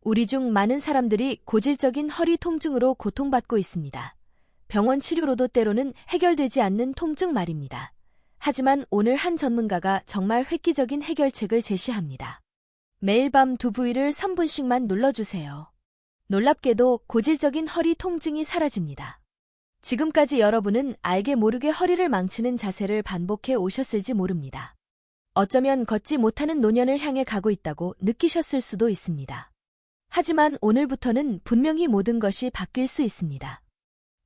우리 중 많은 사람들이 고질적인 허리 통증으로 고통받고 있습니다. 병원 치료로도 때로는 해결되지 않는 통증 말입니다. 하지만 오늘 한 전문가가 정말 획기적인 해결책을 제시합니다. 매일 밤 두 부위를 3분씩만 눌러주세요. 놀랍게도 고질적인 허리 통증이 사라집니다. 지금까지 여러분은 알게 모르게 허리를 망치는 자세를 반복해 오셨을지 모릅니다. 어쩌면 걷지 못하는 노년을 향해 가고 있다고 느끼셨을 수도 있습니다. 하지만 오늘부터는 분명히 모든 것이 바뀔 수 있습니다.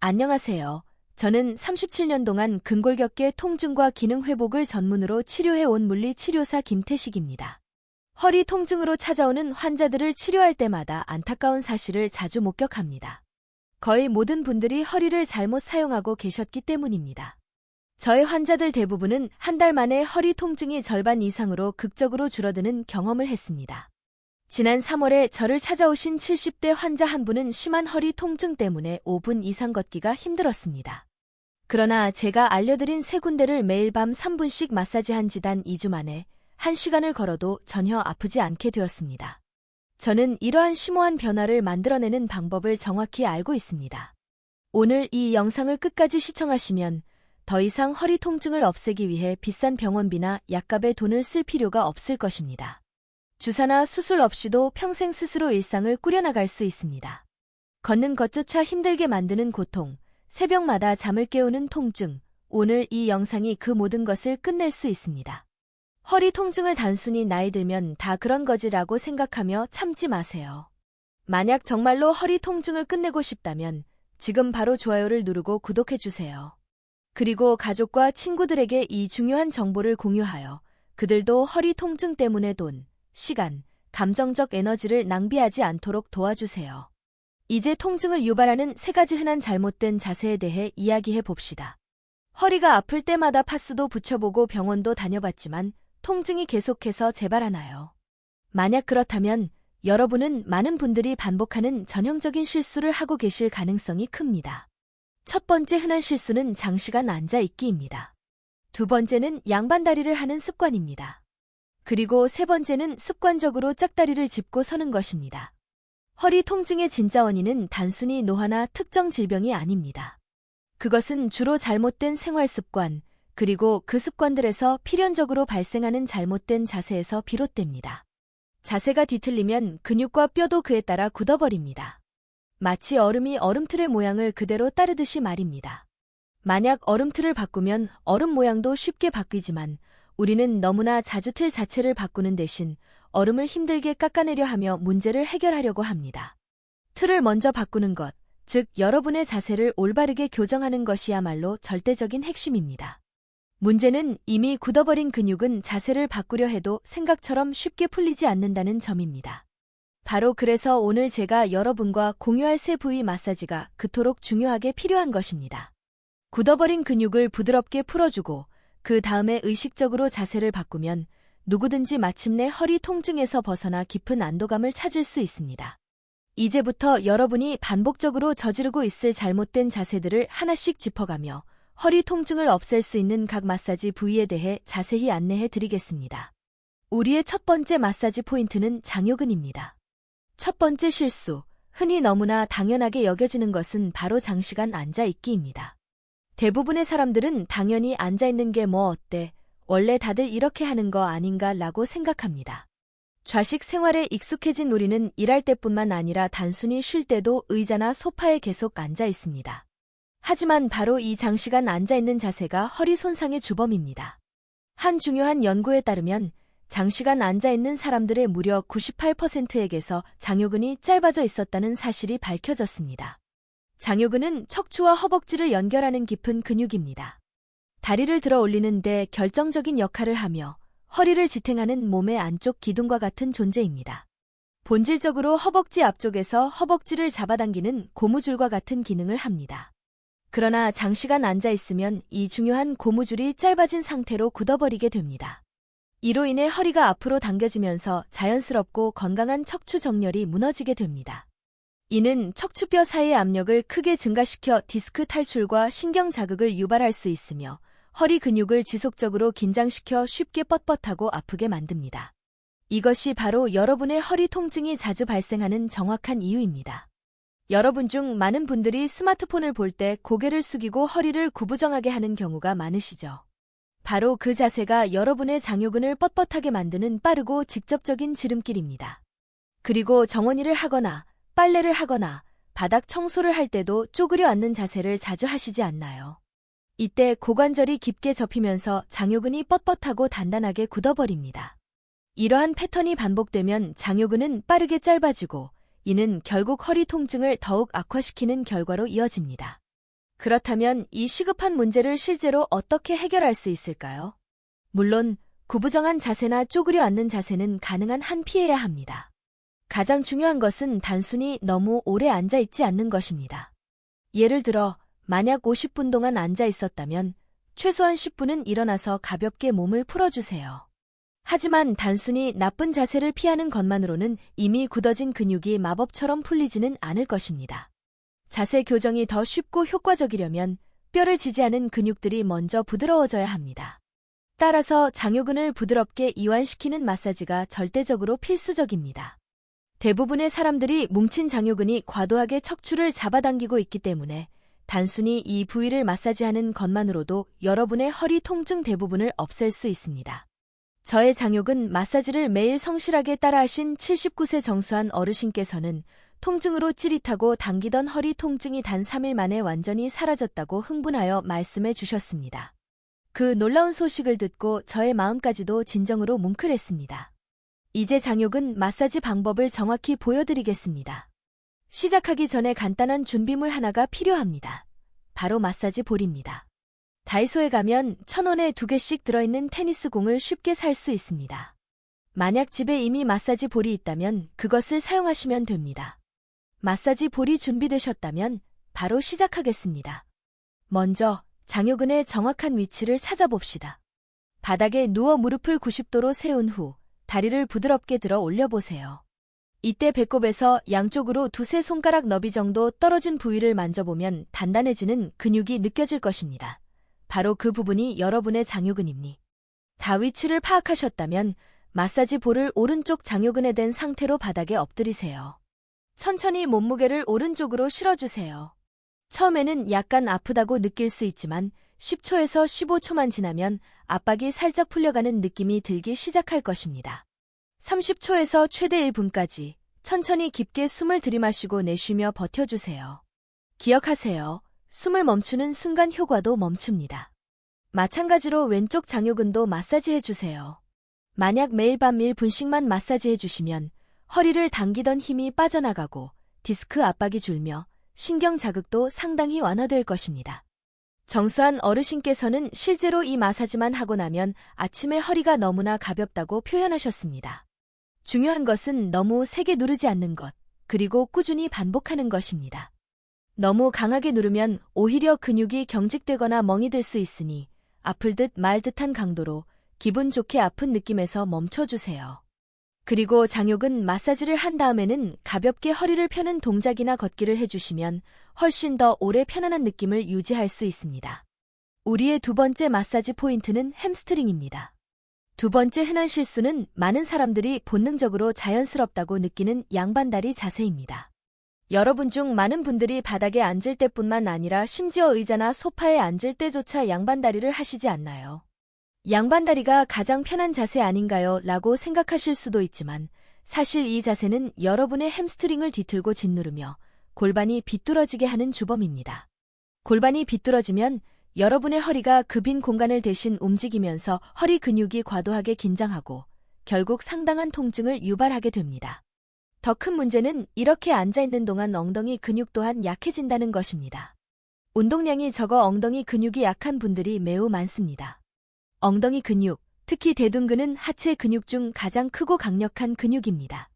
안녕하세요. 저는 37년 동안 근골격계 통증과 기능 회복을 전문으로 치료해온 물리치료사 김태식입니다. 허리 통증으로 찾아오는 환자들을 치료할 때마다 안타까운 사실을 자주 목격합니다. 거의 모든 분들이 허리를 잘못 사용하고 계셨기 때문입니다. 저의 환자들 대부분은 한 달 만에 허리 통증이 절반 이상으로 극적으로 줄어드는 경험을 했습니다. 지난 3월에 저를 찾아오신 70대 환자 한 분은 심한 허리 통증 때문에 5분 이상 걷기가 힘들었습니다. 그러나 제가 알려드린 세 군데를 매일 밤 3분씩 마사지한 지 단 2주 만에 1시간을 걸어도 전혀 아프지 않게 되었습니다. 저는 이러한 심오한 변화를 만들어내는 방법을 정확히 알고 있습니다. 오늘 이 영상을 끝까지 시청하시면 더 이상 허리 통증을 없애기 위해 비싼 병원비나 약값의 돈을 쓸 필요가 없을 것입니다. 주사나 수술 없이도 평생 스스로 일상을 꾸려나갈 수 있습니다. 걷는 것조차 힘들게 만드는 고통, 새벽마다 잠을 깨우는 통증, 오늘 이 영상이 그 모든 것을 끝낼 수 있습니다. 허리 통증을 단순히 나이 들면 다 그런 거지라고 생각하며 참지 마세요. 만약 정말로 허리 통증을 끝내고 싶다면 지금 바로 좋아요를 누르고 구독해주세요. 그리고 가족과 친구들에게 이 중요한 정보를 공유하여 그들도 허리 통증 때문에 돈, 시간, 감정적 에너지를 낭비하지 않도록 도와주세요. 이제 통증을 유발하는 3가지 흔한 잘못된 자세에 대해 이야기해 봅시다. 허리가 아플 때마다 파스도 붙여보고 병원도 다녀봤지만 통증이 계속해서 재발하나요? 만약 그렇다면 여러분은 많은 분들이 반복하는 전형적인 실수를 하고 계실 가능성이 큽니다. 첫 번째 흔한 실수는 장시간 앉아있기입니다. 두 번째는 양반다리를 하는 습관입니다. 그리고 세 번째는 습관적으로 짝다리를 짚고 서는 것입니다. 허리 통증의 진짜 원인은 단순히 노화나 특정 질병이 아닙니다. 그것은 주로 잘못된 생활 습관, 그리고 그 습관들에서 필연적으로 발생하는 잘못된 자세에서 비롯됩니다. 자세가 뒤틀리면 근육과 뼈도 그에 따라 굳어버립니다. 마치 얼음이 얼음틀의 모양을 그대로 따르듯이 말입니다. 만약 얼음틀을 바꾸면 얼음 모양도 쉽게 바뀌지만 우리는 너무나 자주 틀 자체를 바꾸는 대신 얼음을 힘들게 깎아내려 하며 문제를 해결하려고 합니다. 틀을 먼저 바꾸는 것, 즉 여러분의 자세를 올바르게 교정하는 것이야말로 절대적인 핵심입니다. 문제는 이미 굳어버린 근육은 자세를 바꾸려 해도 생각처럼 쉽게 풀리지 않는다는 점입니다. 바로 그래서 오늘 제가 여러분과 공유할 세 부위 마사지가 그토록 중요하게 필요한 것입니다. 굳어버린 근육을 부드럽게 풀어주고 그 다음에 의식적으로 자세를 바꾸면 누구든지 마침내 허리 통증에서 벗어나 깊은 안도감을 찾을 수 있습니다. 이제부터 여러분이 반복적으로 저지르고 있을 잘못된 자세들을 하나씩 짚어가며 허리 통증을 없앨 수 있는 각 마사지 부위에 대해 자세히 안내해 드리겠습니다. 우리의 첫 번째 마사지 포인트는 장요근입니다. 첫 번째 실수, 흔히 너무나 당연하게 여겨지는 것은 바로 장시간 앉아있기입니다. 대부분의 사람들은 당연히 앉아있는 게 뭐 어때, 원래 다들 이렇게 하는 거 아닌가 라고 생각합니다. 좌식 생활에 익숙해진 우리는 일할 때뿐만 아니라 단순히 쉴 때도 의자나 소파에 계속 앉아있습니다. 하지만 바로 이 장시간 앉아있는 자세가 허리 손상의 주범입니다. 한 중요한 연구에 따르면 장시간 앉아있는 사람들의 무려 98%에게서 장요근이 짧아져 있었다는 사실이 밝혀졌습니다. 장요근은 척추와 허벅지를 연결하는 깊은 근육입니다. 다리를 들어 올리는데 결정적인 역할을 하며 허리를 지탱하는 몸의 안쪽 기둥과 같은 존재입니다. 본질적으로 허벅지 앞쪽에서 허벅지를 잡아당기는 고무줄과 같은 기능을 합니다. 그러나 장시간 앉아있으면 이 중요한 고무줄이 짧아진 상태로 굳어버리게 됩니다. 이로 인해 허리가 앞으로 당겨지면서 자연스럽고 건강한 척추 정렬이 무너지게 됩니다. 이는 척추뼈 사이의 압력을 크게 증가시켜 디스크 탈출과 신경 자극을 유발할 수 있으며 허리 근육을 지속적으로 긴장시켜 쉽게 뻣뻣하고 아프게 만듭니다. 이것이 바로 여러분의 허리 통증이 자주 발생하는 정확한 이유입니다. 여러분 중 많은 분들이 스마트폰을 볼 때 고개를 숙이고 허리를 구부정하게 하는 경우가 많으시죠. 바로 그 자세가 여러분의 장요근을 뻣뻣하게 만드는 빠르고 직접적인 지름길입니다. 그리고 정원일을 하거나 빨래를 하거나 바닥 청소를 할 때도 쪼그려 앉는 자세를 자주 하시지 않나요? 이때 고관절이 깊게 접히면서 장요근이 뻣뻣하고 단단하게 굳어버립니다. 이러한 패턴이 반복되면 장요근은 빠르게 짧아지고 이는 결국 허리 통증을 더욱 악화시키는 결과로 이어집니다. 그렇다면 이 시급한 문제를 실제로 어떻게 해결할 수 있을까요? 물론 구부정한 자세나 쪼그려 앉는 자세는 가능한 한 피해야 합니다. 가장 중요한 것은 단순히 너무 오래 앉아 있지 않는 것입니다. 예를 들어 만약 50분 동안 앉아 있었다면 최소한 10분은 일어나서 가볍게 몸을 풀어주세요. 하지만 단순히 나쁜 자세를 피하는 것만으로는 이미 굳어진 근육이 마법처럼 풀리지는 않을 것입니다. 자세 교정이 더 쉽고 효과적이려면 뼈를 지지하는 근육들이 먼저 부드러워져야 합니다. 따라서 장요근을 부드럽게 이완시키는 마사지가 절대적으로 필수적입니다. 대부분의 사람들이 뭉친 장요근이 과도하게 척추를 잡아당기고 있기 때문에 단순히 이 부위를 마사지하는 것만으로도 여러분의 허리 통증 대부분을 없앨 수 있습니다. 저의 장요근 마사지를 매일 성실하게 따라하신 79세 정수한 어르신께서는 통증으로 찌릿하고 당기던 허리 통증이 단 3일 만에 완전히 사라졌다고 흥분하여 말씀해 주셨습니다. 그 놀라운 소식을 듣고 저의 마음까지도 진정으로 뭉클했습니다. 이제 장요근 마사지 방법을 정확히 보여드리겠습니다. 시작하기 전에 간단한 준비물 하나가 필요합니다. 바로 마사지 볼입니다. 다이소에 가면 1,000원에 2개씩 들어있는 테니스 공을 쉽게 살 수 있습니다. 만약 집에 이미 마사지 볼이 있다면 그것을 사용하시면 됩니다. 마사지 볼이 준비되셨다면 바로 시작하겠습니다. 먼저 장요근의 정확한 위치를 찾아봅시다. 바닥에 누워 무릎을 90도로 세운 후 다리를 부드럽게 들어 올려보세요. 이때 배꼽에서 양쪽으로 두세 손가락 너비 정도 떨어진 부위를 만져보면 단단해지는 근육이 느껴질 것입니다. 바로 그 부분이 여러분의 장요근입니다. 다 위치를 파악하셨다면 마사지 볼을 오른쪽 장요근에 댄 상태로 바닥에 엎드리세요. 천천히 몸무게를 오른쪽으로 실어주세요. 처음에는 약간 아프다고 느낄 수 있지만 10초에서 15초만 지나면 압박이 살짝 풀려가는 느낌이 들기 시작할 것입니다. 30초에서 최대 1분까지 천천히 깊게 숨을 들이마시고 내쉬며 버텨주세요. 기억하세요. 숨을 멈추는 순간 효과도 멈춥니다. 마찬가지로 왼쪽 장요근도 마사지해주세요. 만약 매일 밤 1분씩만 마사지해주시면 허리를 당기던 힘이 빠져나가고 디스크 압박이 줄며 신경 자극도 상당히 완화될 것입니다. 정수한 어르신께서는 실제로 이 마사지만 하고 나면 아침에 허리가 너무나 가볍다고 표현하셨습니다. 중요한 것은 너무 세게 누르지 않는 것, 그리고 꾸준히 반복하는 것입니다. 너무 강하게 누르면 오히려 근육이 경직되거나 멍이 들 수 있으니 아플 듯 말 듯한 강도로 기분 좋게 아픈 느낌에서 멈춰주세요. 그리고 장요근 마사지를 한 다음에는 가볍게 허리를 펴는 동작이나 걷기를 해주시면 훨씬 더 오래 편안한 느낌을 유지할 수 있습니다. 우리의 두 번째 마사지 포인트는 햄스트링입니다. 두 번째 흔한 실수는 많은 사람들이 본능적으로 자연스럽다고 느끼는 양반다리 자세입니다. 여러분 중 많은 분들이 바닥에 앉을 때뿐만 아니라 심지어 의자나 소파에 앉을 때조차 양반다리를 하시지 않나요? 양반다리가 가장 편한 자세 아닌가요? 라고 생각하실 수도 있지만 사실 이 자세는 여러분의 햄스트링을 뒤틀고 짓누르며 골반이 비뚤어지게 하는 주범입니다. 골반이 비뚤어지면 여러분의 허리가 그 빈 공간을 대신 움직이면서 허리 근육이 과도하게 긴장하고 결국 상당한 통증을 유발하게 됩니다. 더 큰 문제는 이렇게 앉아있는 동안 엉덩이 근육 또한 약해진다는 것입니다. 운동량이 적어 엉덩이 근육이 약한 분들이 매우 많습니다. 엉덩이 근육, 특히 대둔근은 하체 근육 중 가장 크고 강력한 근육입니다.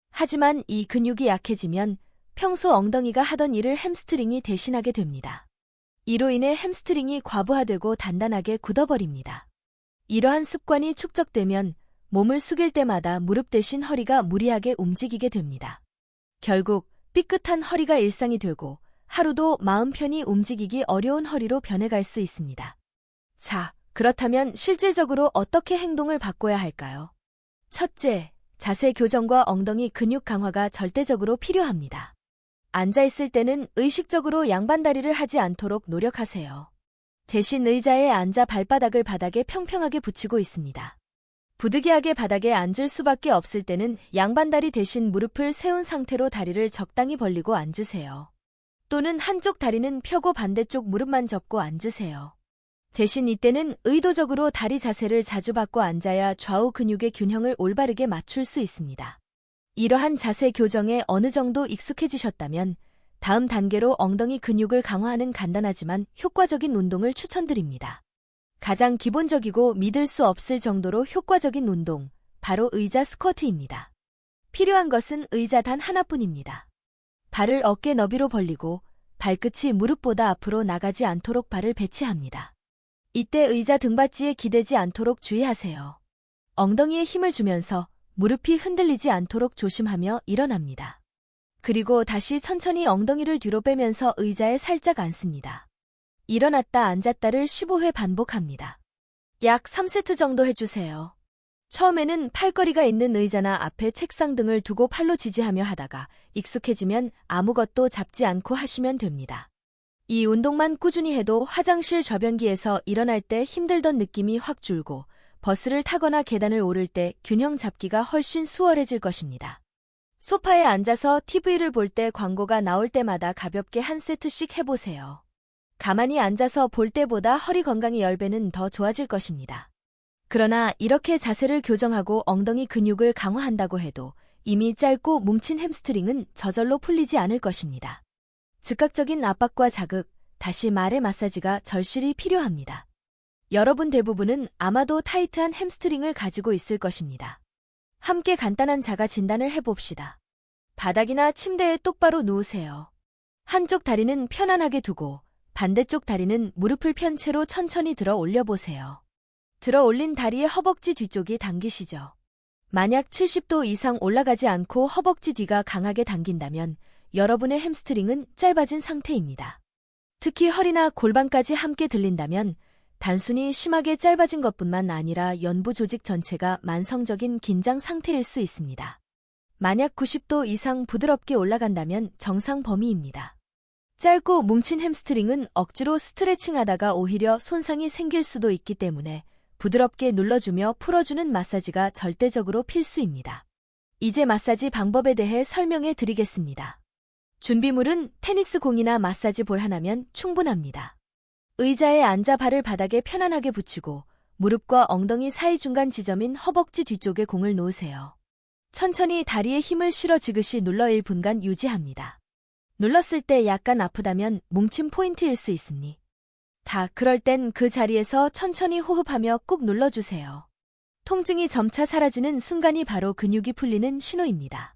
하지만 이 근육이 약해지면 평소 엉덩이가 하던 일을 햄스트링이 대신하게 됩니다. 이로 인해 햄스트링이 과부하되고 단단하게 굳어버립니다. 이러한 습관이 축적되면 몸을 숙일 때마다 무릎 대신 허리가 무리하게 움직이게 됩니다. 결국 삐끗한 허리가 일상이 되고 하루도 마음 편히 움직이기 어려운 허리로 변해갈 수 있습니다. 자, 그렇다면 실질적으로 어떻게 행동을 바꿔야 할까요? 첫째, 자세 교정과 엉덩이 근육 강화가 절대적으로 필요합니다. 앉아있을 때는 의식적으로 양반다리를 하지 않도록 노력하세요. 대신 의자에 앉아 발바닥을 바닥에 평평하게 붙이고 있습니다. 부득이하게 바닥에 앉을 수밖에 없을 때는 양반다리 대신 무릎을 세운 상태로 다리를 적당히 벌리고 앉으세요. 또는 한쪽 다리는 펴고 반대쪽 무릎만 접고 앉으세요. 대신 이때는 의도적으로 다리 자세를 자주 바꿔 앉아야 좌우 근육의 균형을 올바르게 맞출 수 있습니다. 이러한 자세 교정에 어느 정도 익숙해지셨다면 다음 단계로 엉덩이 근육을 강화하는 간단하지만 효과적인 운동을 추천드립니다. 가장 기본적이고 믿을 수 없을 정도로 효과적인 운동, 바로 의자 스쿼트입니다. 필요한 것은 의자 단 하나뿐입니다. 발을 어깨 너비로 벌리고 발끝이 무릎보다 앞으로 나가지 않도록 발을 배치합니다. 이때 의자 등받이에 기대지 않도록 주의하세요. 엉덩이에 힘을 주면서 무릎이 흔들리지 않도록 조심하며 일어납니다. 그리고 다시 천천히 엉덩이를 뒤로 빼면서 의자에 살짝 앉습니다. 일어났다 앉았다를 15회 반복합니다. 약 3세트 정도 해주세요. 처음에는 팔걸이가 있는 의자나 앞에 책상 등을 두고 팔로 지지하며 하다가 익숙해지면 아무것도 잡지 않고 하시면 됩니다. 이 운동만 꾸준히 해도 화장실 좌변기에서 일어날 때 힘들던 느낌이 확 줄고 버스를 타거나 계단을 오를 때 균형 잡기가 훨씬 수월해질 것입니다. 소파에 앉아서 TV를 볼 때 광고가 나올 때마다 가볍게 한 세트씩 해보세요. 가만히 앉아서 볼 때보다 허리 건강이 10배는 더 좋아질 것입니다. 그러나 이렇게 자세를 교정하고 엉덩이 근육을 강화한다고 해도 이미 짧고 뭉친 햄스트링은 저절로 풀리지 않을 것입니다. 즉각적인 압박과 자극, 다시 말해 마사지가 절실히 필요합니다. 여러분 대부분은 아마도 타이트한 햄스트링을 가지고 있을 것입니다. 함께 간단한 자가 진단을 해봅시다. 바닥이나 침대에 똑바로 누우세요. 한쪽 다리는 편안하게 두고 반대쪽 다리는 무릎을 편 채로 천천히 들어 올려보세요. 들어 올린 다리의 허벅지 뒤쪽이 당기시죠. 만약 70도 이상 올라가지 않고 허벅지 뒤가 강하게 당긴다면 여러분의 햄스트링은 짧아진 상태입니다. 특히 허리나 골반까지 함께 들린다면 단순히 심하게 짧아진 것뿐만 아니라 연부 조직 전체가 만성적인 긴장 상태일 수 있습니다. 만약 90도 이상 부드럽게 올라간다면 정상 범위입니다. 짧고 뭉친 햄스트링은 억지로 스트레칭하다가 오히려 손상이 생길 수도 있기 때문에 부드럽게 눌러주며 풀어주는 마사지가 절대적으로 필수입니다. 이제 마사지 방법에 대해 설명해 드리겠습니다. 준비물은 테니스 공이나 마사지 볼 하나면 충분합니다. 의자에 앉아 발을 바닥에 편안하게 붙이고 무릎과 엉덩이 사이 중간 지점인 허벅지 뒤쪽에 공을 놓으세요. 천천히 다리에 힘을 실어 지그시 눌러 1분간 유지합니다. 눌렀을 때 약간 아프다면 뭉친 포인트일 수 있으니 그럴 땐 그 자리에서 천천히 호흡하며 꾹 눌러주세요. 통증이 점차 사라지는 순간이 바로 근육이 풀리는 신호입니다.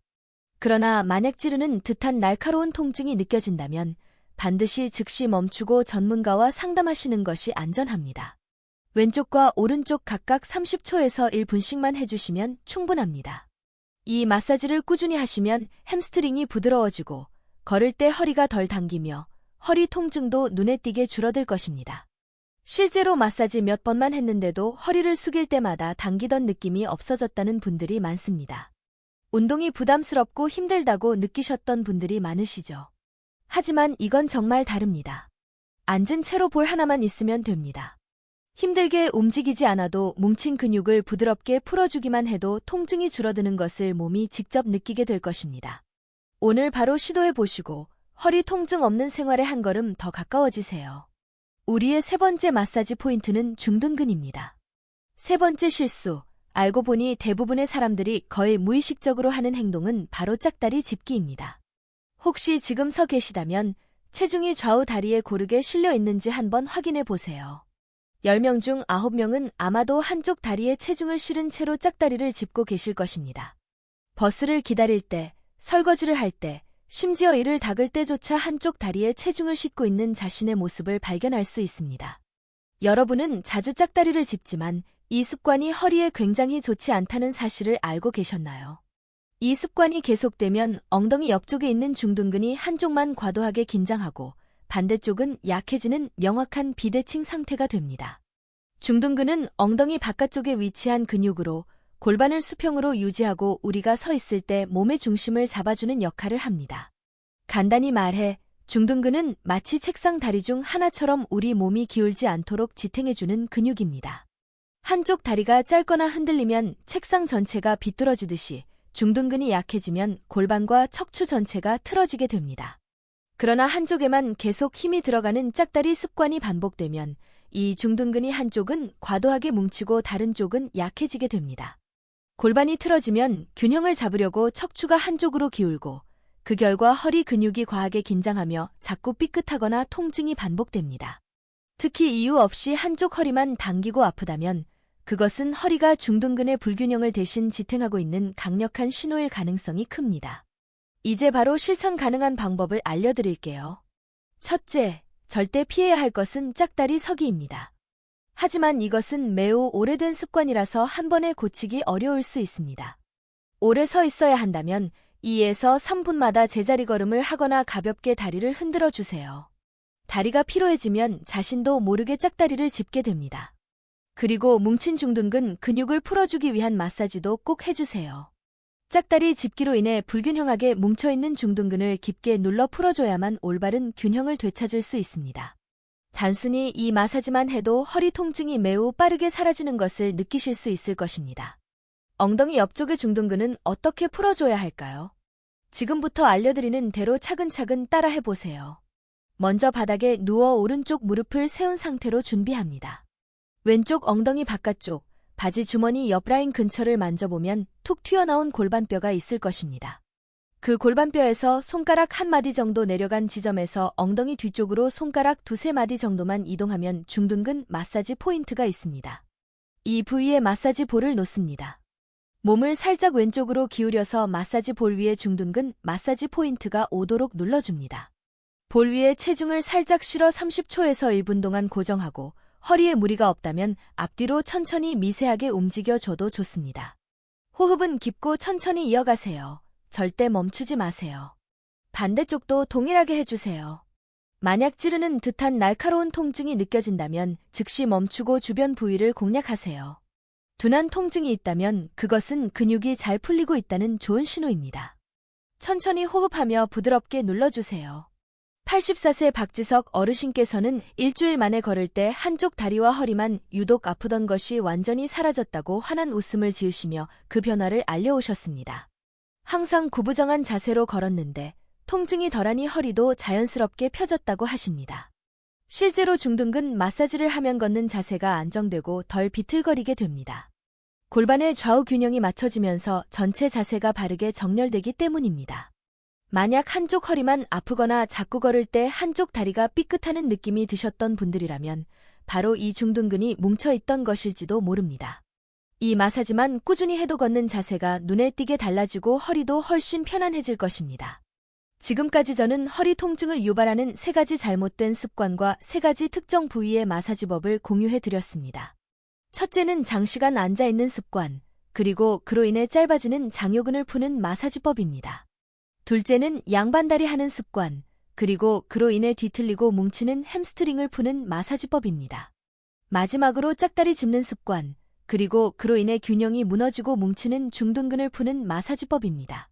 그러나 만약 찌르는 듯한 날카로운 통증이 느껴진다면 반드시 즉시 멈추고 전문가와 상담하시는 것이 안전합니다. 왼쪽과 오른쪽 각각 30초에서 1분씩만 해주시면 충분합니다. 이 마사지를 꾸준히 하시면 햄스트링이 부드러워지고 걸을 때 허리가 덜 당기며 허리 통증도 눈에 띄게 줄어들 것입니다. 실제로 마사지 몇 번만 했는데도 허리를 숙일 때마다 당기던 느낌이 없어졌다는 분들이 많습니다. 운동이 부담스럽고 힘들다고 느끼셨던 분들이 많으시죠. 하지만 이건 정말 다릅니다. 앉은 채로 볼 하나만 있으면 됩니다. 힘들게 움직이지 않아도 뭉친 근육을 부드럽게 풀어주기만 해도 통증이 줄어드는 것을 몸이 직접 느끼게 될 것입니다. 오늘 바로 시도해보시고 허리 통증 없는 생활에 한 걸음 더 가까워지세요. 우리의 세 번째 마사지 포인트는 중둔근입니다. 세 번째 실수, 알고 보니 대부분의 사람들이 거의 무의식적으로 하는 행동은 바로 짝다리 짚기입니다. 혹시 지금 서 계시다면 체중이 좌우 다리에 고르게 실려 있는지 한번 확인해 보세요. 10명 중 9명은 아마도 한쪽 다리에 체중을 실은 채로 짝다리를 짚고 계실 것입니다. 버스를 기다릴 때, 설거지를 할 때, 심지어 이를 닦을 때조차 한쪽 다리에 체중을 싣고 있는 자신의 모습을 발견할 수 있습니다. 여러분은 자주 짝다리를 짚지만 이 습관이 허리에 굉장히 좋지 않다는 사실을 알고 계셨나요? 이 습관이 계속되면 엉덩이 옆쪽에 있는 중둔근이 한쪽만 과도하게 긴장하고 반대쪽은 약해지는 명확한 비대칭 상태가 됩니다. 중둔근은 엉덩이 바깥쪽에 위치한 근육으로 골반을 수평으로 유지하고 우리가 서 있을 때 몸의 중심을 잡아주는 역할을 합니다. 간단히 말해 중둔근은 마치 책상 다리 중 하나처럼 우리 몸이 기울지 않도록 지탱해주는 근육입니다. 한쪽 다리가 짧거나 흔들리면 책상 전체가 비뚤어지듯이 중둔근이 약해지면 골반과 척추 전체가 틀어지게 됩니다. 그러나 한쪽에만 계속 힘이 들어가는 짝다리 습관이 반복되면 이 중둔근이 한쪽은 과도하게 뭉치고 다른 쪽은 약해지게 됩니다. 골반이 틀어지면 균형을 잡으려고 척추가 한쪽으로 기울고 그 결과 허리 근육이 과하게 긴장하며 자꾸 삐끗하거나 통증이 반복됩니다. 특히 이유 없이 한쪽 허리만 당기고 아프다면 그것은 허리가 중둔근의 불균형을 대신 지탱하고 있는 강력한 신호일 가능성이 큽니다. 이제 바로 실천 가능한 방법을 알려드릴게요. 첫째, 절대 피해야 할 것은 짝다리 서기입니다. 하지만 이것은 매우 오래된 습관이라서 한 번에 고치기 어려울 수 있습니다. 오래 서 있어야 한다면 2에서 3분마다 제자리 걸음을 하거나 가볍게 다리를 흔들어 주세요. 다리가 피로해지면 자신도 모르게 짝다리를 짚게 됩니다. 그리고 뭉친 중둔근 근육을 풀어주기 위한 마사지도 꼭 해주세요. 짝다리 짚기로 인해 불균형하게 뭉쳐있는 중둔근을 깊게 눌러 풀어줘야만 올바른 균형을 되찾을 수 있습니다. 단순히 이 마사지만 해도 허리 통증이 매우 빠르게 사라지는 것을 느끼실 수 있을 것입니다. 엉덩이 옆쪽의 중둔근은 어떻게 풀어줘야 할까요? 지금부터 알려드리는 대로 차근차근 따라해보세요. 먼저 바닥에 누워 오른쪽 무릎을 세운 상태로 준비합니다. 왼쪽 엉덩이 바깥쪽, 바지 주머니 옆 라인 근처를 만져보면 툭 튀어나온 골반뼈가 있을 것입니다. 그 골반뼈에서 손가락 한 마디 정도 내려간 지점에서 엉덩이 뒤쪽으로 손가락 두세 마디 정도만 이동하면 중둔근 마사지 포인트가 있습니다. 이 부위에 마사지 볼을 놓습니다. 몸을 살짝 왼쪽으로 기울여서 마사지 볼 위에 중둔근 마사지 포인트가 오도록 눌러줍니다. 볼 위에 체중을 살짝 실어 30초에서 1분 동안 고정하고 허리에 무리가 없다면 앞뒤로 천천히 미세하게 움직여줘도 좋습니다. 호흡은 깊고 천천히 이어가세요. 절대 멈추지 마세요. 반대쪽도 동일하게 해주세요. 만약 찌르는 듯한 날카로운 통증이 느껴진다면 즉시 멈추고 주변 부위를 공략하세요. 둔한 통증이 있다면 그것은 근육이 잘 풀리고 있다는 좋은 신호입니다. 천천히 호흡하며 부드럽게 눌러주세요. 84세 박지석 어르신께서는 일주일 만에 걸을 때 한쪽 다리와 허리만 유독 아프던 것이 완전히 사라졌다고 환한 웃음을 지으시며 그 변화를 알려오셨습니다. 항상 구부정한 자세로 걸었는데 통증이 덜하니 허리도 자연스럽게 펴졌다고 하십니다. 실제로 중둔근 마사지를 하면 걷는 자세가 안정되고 덜 비틀거리게 됩니다. 골반의 좌우 균형이 맞춰지면서 전체 자세가 바르게 정렬되기 때문입니다. 만약 한쪽 허리만 아프거나 자꾸 걸을 때 한쪽 다리가 삐끗하는 느낌이 드셨던 분들이라면 바로 이 중둔근이 뭉쳐있던 것일지도 모릅니다. 이 마사지만 꾸준히 해도 걷는 자세가 눈에 띄게 달라지고 허리도 훨씬 편안해질 것입니다. 지금까지 저는 허리 통증을 유발하는 3가지 잘못된 습관과 3가지 특정 부위의 마사지법을 공유해드렸습니다. 첫째는 장시간 앉아있는 습관, 그리고 그로 인해 짧아지는 장요근을 푸는 마사지법입니다. 둘째는 양반다리 하는 습관, 그리고 그로 인해 뒤틀리고 뭉치는 햄스트링을 푸는 마사지법입니다. 마지막으로 짝다리 짚는 습관, 그리고 그로 인해 균형이 무너지고 뭉치는 중둔근을 푸는 마사지법입니다.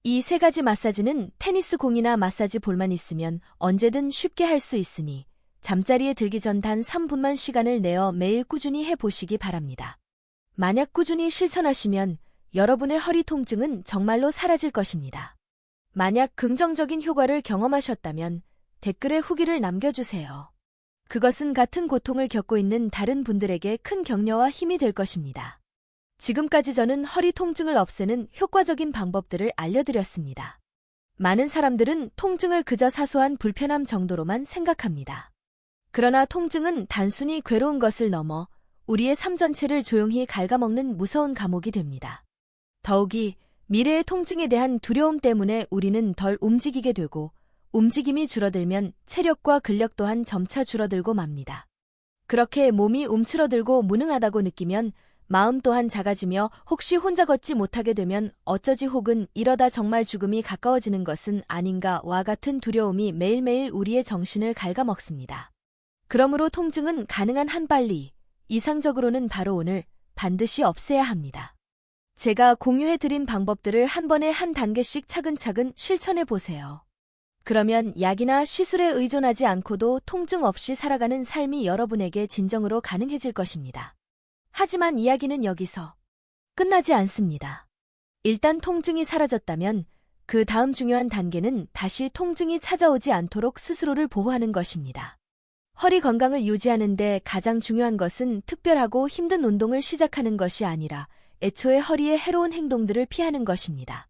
이 3가지 마사지는 테니스 공이나 마사지 볼만 있으면 언제든 쉽게 할 수 있으니 잠자리에 들기 전 단 3분만 시간을 내어 매일 꾸준히 해보시기 바랍니다. 만약 꾸준히 실천하시면 여러분의 허리 통증은 정말로 사라질 것입니다. 만약 긍정적인 효과를 경험하셨다면 댓글에 후기를 남겨주세요. 그것은 같은 고통을 겪고 있는 다른 분들에게 큰 격려와 힘이 될 것입니다. 지금까지 저는 허리 통증을 없애는 효과적인 방법들을 알려드렸습니다. 많은 사람들은 통증을 그저 사소한 불편함 정도로만 생각합니다. 그러나 통증은 단순히 괴로운 것을 넘어 우리의 삶 전체를 조용히 갉아먹는 무서운 감옥이 됩니다. 더욱이 미래의 통증에 대한 두려움 때문에 우리는 덜 움직이게 되고 움직임이 줄어들면 체력과 근력 또한 점차 줄어들고 맙니다. 그렇게 몸이 움츠러들고 무능하다고 느끼면 마음 또한 작아지며 혹시 혼자 걷지 못하게 되면 어쩌지 혹은 이러다 정말 죽음이 가까워지는 것은 아닌가와 같은 두려움이 매일매일 우리의 정신을 갉아먹습니다. 그러므로 통증은 가능한 한 빨리, 이상적으로는 바로 오늘 반드시 없애야 합니다. 제가 공유해드린 방법들을 한 번에 한 단계씩 차근차근 실천해 보세요. 그러면 약이나 시술에 의존하지 않고도 통증 없이 살아가는 삶이 여러분에게 진정으로 가능해질 것입니다. 하지만 이야기는 여기서 끝나지 않습니다. 일단 통증이 사라졌다면 그 다음 중요한 단계는 다시 통증이 찾아오지 않도록 스스로를 보호하는 것입니다. 허리 건강을 유지하는 데 가장 중요한 것은 특별하고 힘든 운동을 시작하는 것이 아니라 애초에 허리의 해로운 행동들을 피하는 것입니다.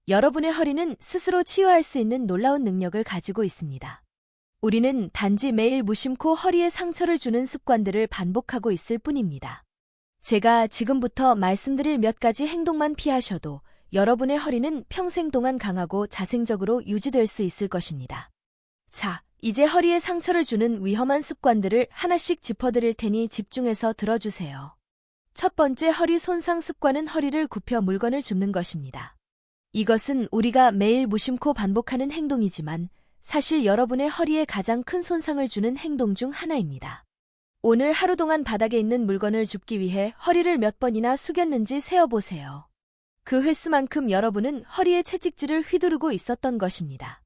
여러분의 허리는 스스로 치유할 수 있는 놀라운 능력을 가지고 있습니다. 우리는 단지 매일 무심코 허리에 상처를 주는 습관들을 반복하고 있을 뿐입니다. 제가 지금부터 말씀드릴 몇 가지 행동만 피하셔도 여러분의 허리는 평생 동안 강하고 자생적으로 유지될 수 있을 것입니다. 자, 이제 허리에 상처를 주는 위험한 습관들을 하나씩 짚어드릴 테니 집중해서 들어주세요. 첫 번째 허리 손상 습관은 허리를 굽혀 물건을 줍는 것입니다. 이것은 우리가 매일 무심코 반복하는 행동이지만 사실 여러분의 허리에 가장 큰 손상을 주는 행동 중 하나입니다. 오늘 하루 동안 바닥에 있는 물건을 줍기 위해 허리를 몇 번이나 숙였는지 세어보세요. 그 횟수만큼 여러분은 허리에 채찍질을 휘두르고 있었던 것입니다.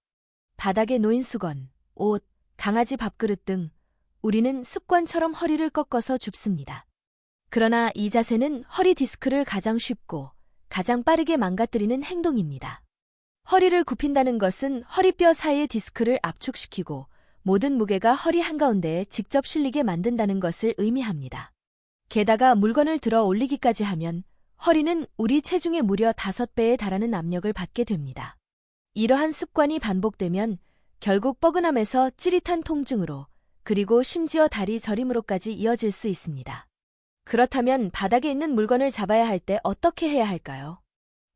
바닥에 놓인 수건, 옷, 강아지 밥그릇 등 우리는 습관처럼 허리를 꺾어서 줍습니다. 그러나 이 자세는 허리 디스크를 가장 쉽고 가장 빠르게 망가뜨리는 행동입니다. 허리를 굽힌다는 것은 허리뼈 사이의 디스크를 압축시키고 모든 무게가 허리 한가운데에 직접 실리게 만든다는 것을 의미합니다. 게다가 물건을 들어 올리기까지 하면 허리는 우리 체중의 무려 5배에 달하는 압력을 받게 됩니다. 이러한 습관이 반복되면 결국 뻐근함에서 찌릿한 통증으로 그리고 심지어 다리 저림으로까지 이어질 수 있습니다. 그렇다면 바닥에 있는 물건을 잡아야 할 때 어떻게 해야 할까요?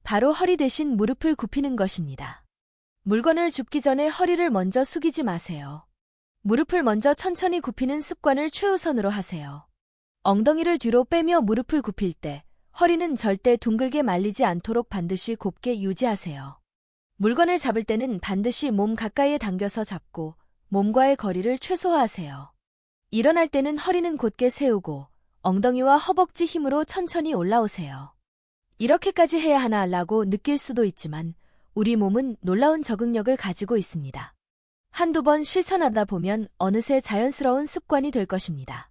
바로 허리 대신 무릎을 굽히는 것입니다. 물건을 줍기 전에 허리를 먼저 숙이지 마세요. 무릎을 먼저 천천히 굽히는 습관을 최우선으로 하세요. 엉덩이를 뒤로 빼며 무릎을 굽힐 때 허리는 절대 둥글게 말리지 않도록 반드시 곱게 유지하세요. 물건을 잡을 때는 반드시 몸 가까이에 당겨서 잡고 몸과의 거리를 최소화하세요. 일어날 때는 허리는 곧게 세우고 엉덩이와 허벅지 힘으로 천천히 올라오세요. 이렇게까지 해야 하나 라고 느낄 수도 있지만 우리 몸은 놀라운 적응력을 가지고 있습니다. 한두 번 실천하다 보면 어느새 자연스러운 습관이 될 것입니다.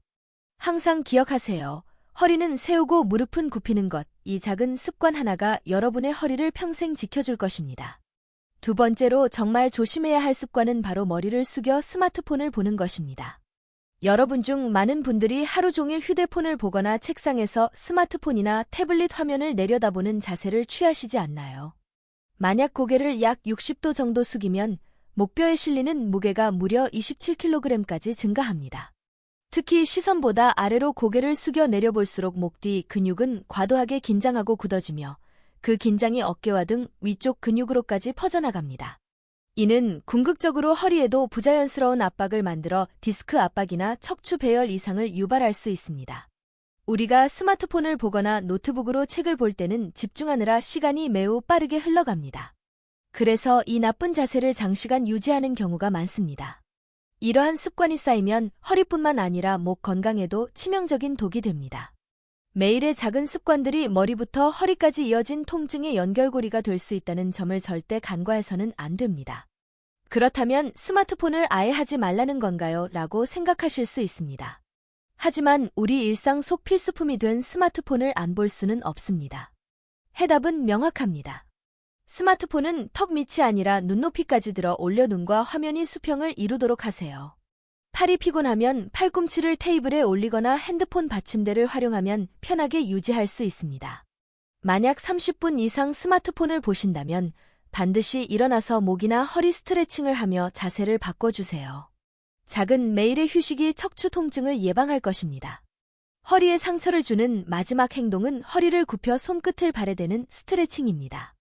항상 기억하세요. 허리는 세우고 무릎은 굽히는 것, 이 작은 습관 하나가 여러분의 허리를 평생 지켜줄 것입니다. 두 번째로 정말 조심해야 할 습관은 바로 머리를 숙여 스마트폰을 보는 것입니다. 여러분 중 많은 분들이 하루 종일 휴대폰을 보거나 책상에서 스마트폰이나 태블릿 화면을 내려다보는 자세를 취하시지 않나요? 만약 고개를 약 60도 정도 숙이면 목뼈에 실리는 무게가 무려 27kg까지 증가합니다. 특히 시선보다 아래로 고개를 숙여 내려볼수록 목 뒤 근육은 과도하게 긴장하고 굳어지며 그 긴장이 어깨와 등 위쪽 근육으로까지 퍼져나갑니다. 이는 궁극적으로 허리에도 부자연스러운 압박을 만들어 디스크 압박이나 척추 배열 이상을 유발할 수 있습니다. 우리가 스마트폰을 보거나 노트북으로 책을 볼 때는 집중하느라 시간이 매우 빠르게 흘러갑니다. 그래서 이 나쁜 자세를 장시간 유지하는 경우가 많습니다. 이러한 습관이 쌓이면 허리뿐만 아니라 목 건강에도 치명적인 독이 됩니다. 매일의 작은 습관들이 머리부터 허리까지 이어진 통증의 연결고리가 될 수 있다는 점을 절대 간과해서는 안 됩니다. 그렇다면 스마트폰을 아예 하지 말라는 건가요? 라고 생각하실 수 있습니다. 하지만 우리 일상 속 필수품이 된 스마트폰을 안 볼 수는 없습니다. 해답은 명확합니다. 스마트폰은 턱 밑이 아니라 눈높이까지 들어 올려 눈과 화면이 수평을 이루도록 하세요. 팔이 피곤하면 팔꿈치를 테이블에 올리거나 핸드폰 받침대를 활용하면 편하게 유지할 수 있습니다. 만약 30분 이상 스마트폰을 보신다면 반드시 일어나서 목이나 허리 스트레칭을 하며 자세를 바꿔주세요. 작은 매일의 휴식이 척추 통증을 예방할 것입니다. 허리에 상처를 주는 마지막 행동은 허리를 굽혀 손끝을 발에 대는 스트레칭입니다.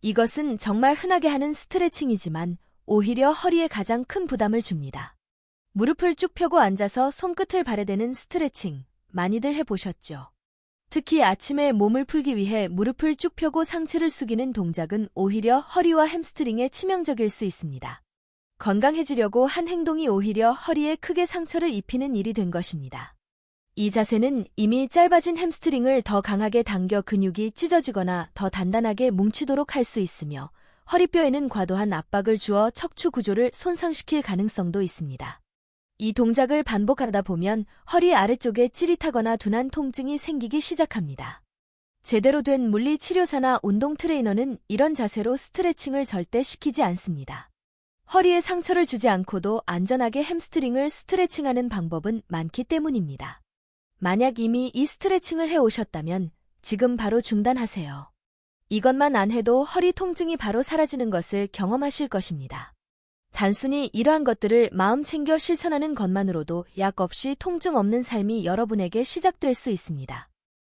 이것은 정말 흔하게 하는 스트레칭이지만 오히려 허리에 가장 큰 부담을 줍니다. 무릎을 쭉 펴고 앉아서 손끝을 발에 대는 스트레칭, 많이들 해보셨죠? 특히 아침에 몸을 풀기 위해 무릎을 쭉 펴고 상체를 숙이는 동작은 오히려 허리와 햄스트링에 치명적일 수 있습니다. 건강해지려고 한 행동이 오히려 허리에 크게 상처를 입히는 일이 된 것입니다. 이 자세는 이미 짧아진 햄스트링을 더 강하게 당겨 근육이 찢어지거나 더 단단하게 뭉치도록 할 수 있으며 허리뼈에는 과도한 압박을 주어 척추 구조를 손상시킬 가능성도 있습니다. 이 동작을 반복하다 보면 허리 아래쪽에 찌릿하거나 둔한 통증이 생기기 시작합니다. 제대로 된 물리치료사나 운동 트레이너는 이런 자세로 스트레칭을 절대 시키지 않습니다. 허리에 상처를 주지 않고도 안전하게 햄스트링을 스트레칭하는 방법은 많기 때문입니다. 만약 이미 이 스트레칭을 해오셨다면 지금 바로 중단하세요. 이것만 안 해도 허리 통증이 바로 사라지는 것을 경험하실 것입니다. 단순히 이러한 것들을 마음 챙겨 실천하는 것만으로도 약 없이 통증 없는 삶이 여러분에게 시작될 수 있습니다.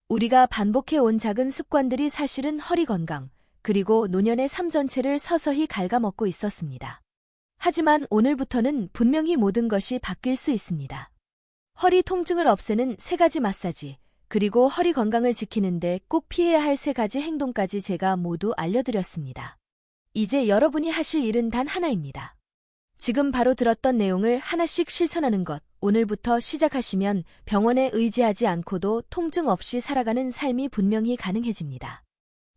우리가 반복해온 작은 습관들이 사실은 허리 건강, 그리고 노년의 삶 전체를 서서히 갉아먹고 있었습니다. 하지만 오늘부터는 분명히 모든 것이 바뀔 수 있습니다. 허리 통증을 없애는 3가지 마사지, 그리고 허리 건강을 지키는데 꼭 피해야 할 3가지 행동까지 제가 모두 알려드렸습니다. 이제 여러분이 하실 일은 단 하나입니다. 지금 바로 들었던 내용을 하나씩 실천하는 것, 오늘부터 시작하시면 병원에 의지하지 않고도 통증 없이 살아가는 삶이 분명히 가능해집니다.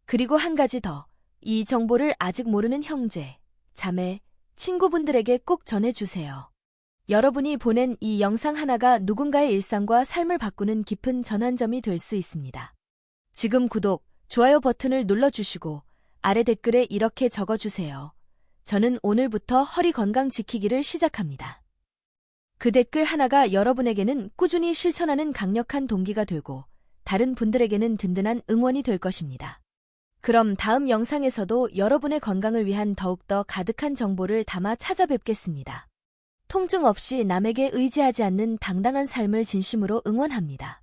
그리고 한 가지 더, 이 정보를 아직 모르는 형제, 자매, 친구분들에게 꼭 전해주세요. 여러분이 보낸 이 영상 하나가 누군가의 일상과 삶을 바꾸는 깊은 전환점이 될 수 있습니다. 지금 구독, 좋아요 버튼을 눌러주시고 아래 댓글에 이렇게 적어주세요. 저는 오늘부터 허리 건강 지키기를 시작합니다. 그 댓글 하나가 여러분에게는 꾸준히 실천하는 강력한 동기가 되고 다른 분들에게는 든든한 응원이 될 것입니다. 그럼 다음 영상에서도 여러분의 건강을 위한 더욱더 가득한 정보를 담아 찾아뵙겠습니다. 통증 없이 남에게 의지하지 않는 당당한 삶을 진심으로 응원합니다.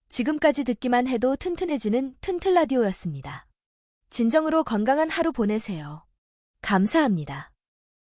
지금까지 듣기만 해도 튼튼해지는 튼틀라디오였습니다. 진정으로 건강한 하루 보내세요. 감사합니다.